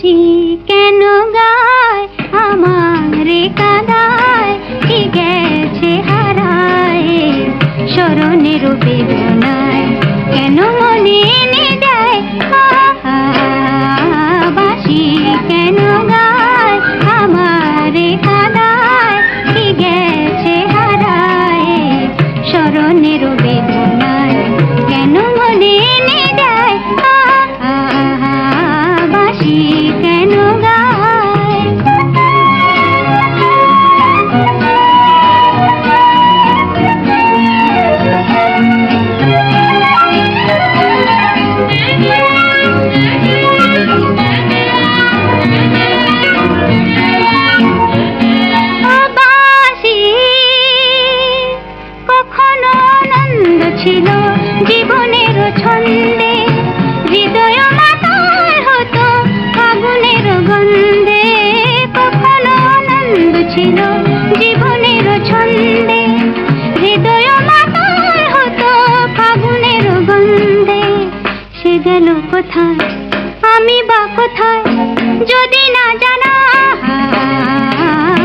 বাঁশি কেন গায় আমারে কাঁদায়, কি গেছে হারায় স্মরণের বেদনায়, কেন মনে এনে দেয় বাঁশি কেন গায় আমারে কাঁদায়, কি গেছে হারায় স্মরণের বেদনায়, কেন মনে এনে দেয় বাঁশি কেন গায়। বাঁশি কখনো আনন্দ ছিল জীবনের ছন্দে, হৃদয় মাতাল হতো ফাগুনের গন্ধে, কখনো আনন্দ ছিল জীবনের ছন্দে, হৃদয় মাতাল হতো ফাগুনের গন্ধে, সে গেল কোথায় আমি বা কোথায় যদি না জানা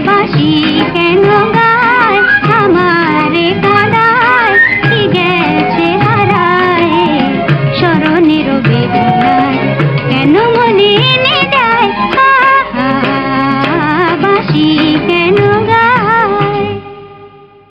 বাঁশি কেন